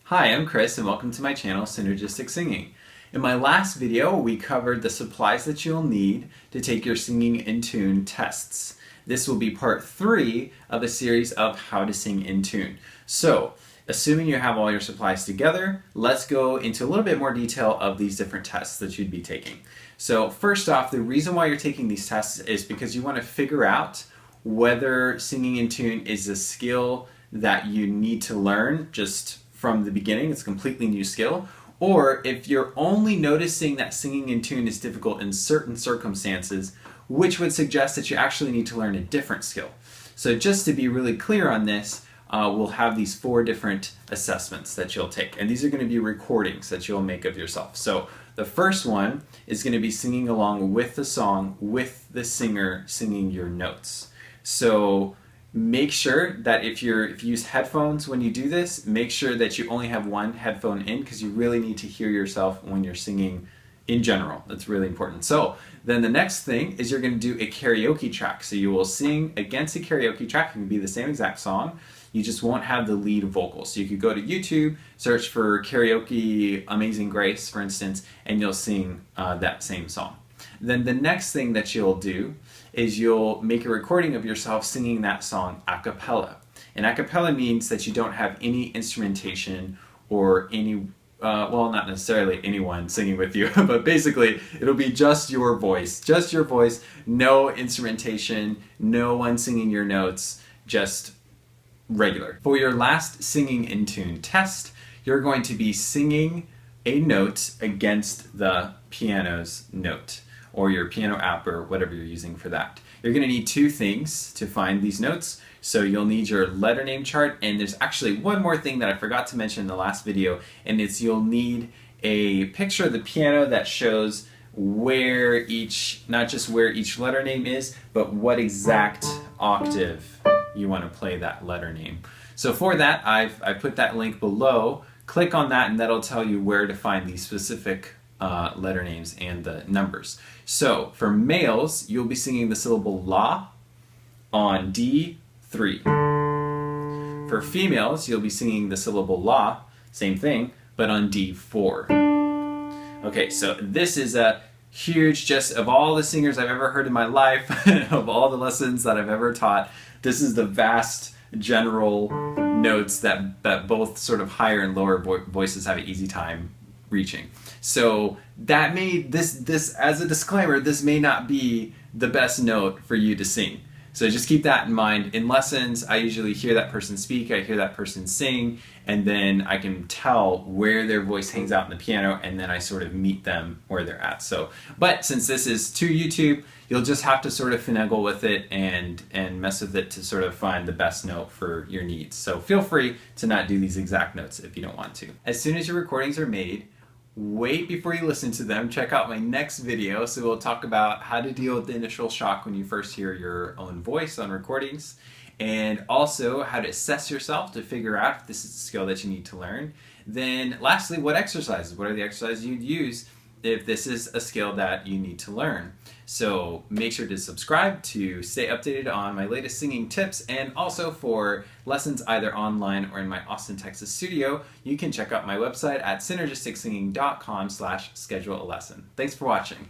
Hi, I'm Chris and welcome to my channel, Synergistic Singing. In my last video, we covered the supplies that you'll need to take your singing in tune tests. This will be part 3 of a series of how to sing in tune. So, assuming you have all your supplies together, let's go into a little bit more detail of these different tests that you'd be taking. So first off, the reason why you're taking these tests is because you want to figure out whether singing in tune is a skill that you need to learn just from the beginning. It's a completely new skill. Or if you're only noticing that singing in tune is difficult in certain circumstances, which would suggest that you actually need to learn a different skill. So just to be really clear on this, we'll have these 4 different assessments that you'll take. And these are going to be recordings that you'll make of yourself. So the first one is going to be singing along with the song, with the singer singing your notes. So make sure that if you use headphones when you do this, make sure that you only have one headphone in because you really need to hear yourself when you're singing in general. That's really important. So then the next thing is you're going to do a karaoke track. So you will sing against a karaoke track. It can be the same exact song. You just won't have the lead vocal. So you could go to YouTube, search for karaoke Amazing Grace, for instance, and you'll sing that same song. Then the next thing that you'll do is you'll make a recording of yourself singing that song a cappella. And a cappella means that you don't have any instrumentation or any, well, not necessarily anyone singing with you, but basically it'll be just your voice, no instrumentation, no one singing your notes, just regular. For your last singing in tune test, you're going to be singing a note against the piano's note, or your piano app or whatever you're using for that. You're going to need 2 things to find these notes. So you'll need your letter name chart, and there's actually one more thing that I forgot to mention in the last video, and it's you'll need a picture of the piano that shows where each, not just where each letter name is, but what exact octave you want to play that letter name. So for that, I put that link below. Click on that and that'll tell you where to find these specific letter names and the numbers. So for males, you'll be singing the syllable la on D3. For females, you'll be singing the syllable la, same thing, but on D4. Okay, so this is a huge, just of all the singers I've ever heard in my life, of all the lessons that I've ever taught, this is the vast general notes that both sort of higher and lower voices have an easy time reaching. So that this as a disclaimer, this may not be the best note for you to sing. So just keep that in mind. In lessons, I usually hear that person speak, I hear that person sing, and then I can tell where their voice hangs out in the piano, and then I sort of meet them where they're at. So, but since this is to YouTube, you'll just have to sort of finagle with it and mess with it to sort of find the best note for your needs. So feel free to not do these exact notes if you don't want to. As soon as your recordings are made, wait before you listen to them. Check out my next video. So we'll talk about how to deal with the initial shock when you first hear your own voice on recordings, and also how to assess yourself to figure out if this is a skill that you need to learn. Then lastly, what are the exercises you'd use if this is a skill that you need to learn. So make sure to subscribe to stay updated on my latest singing tips, and also for lessons either online or in my Austin, Texas studio, you can check out my website at synergisticsinging.com/schedule a lesson. Thanks for watching.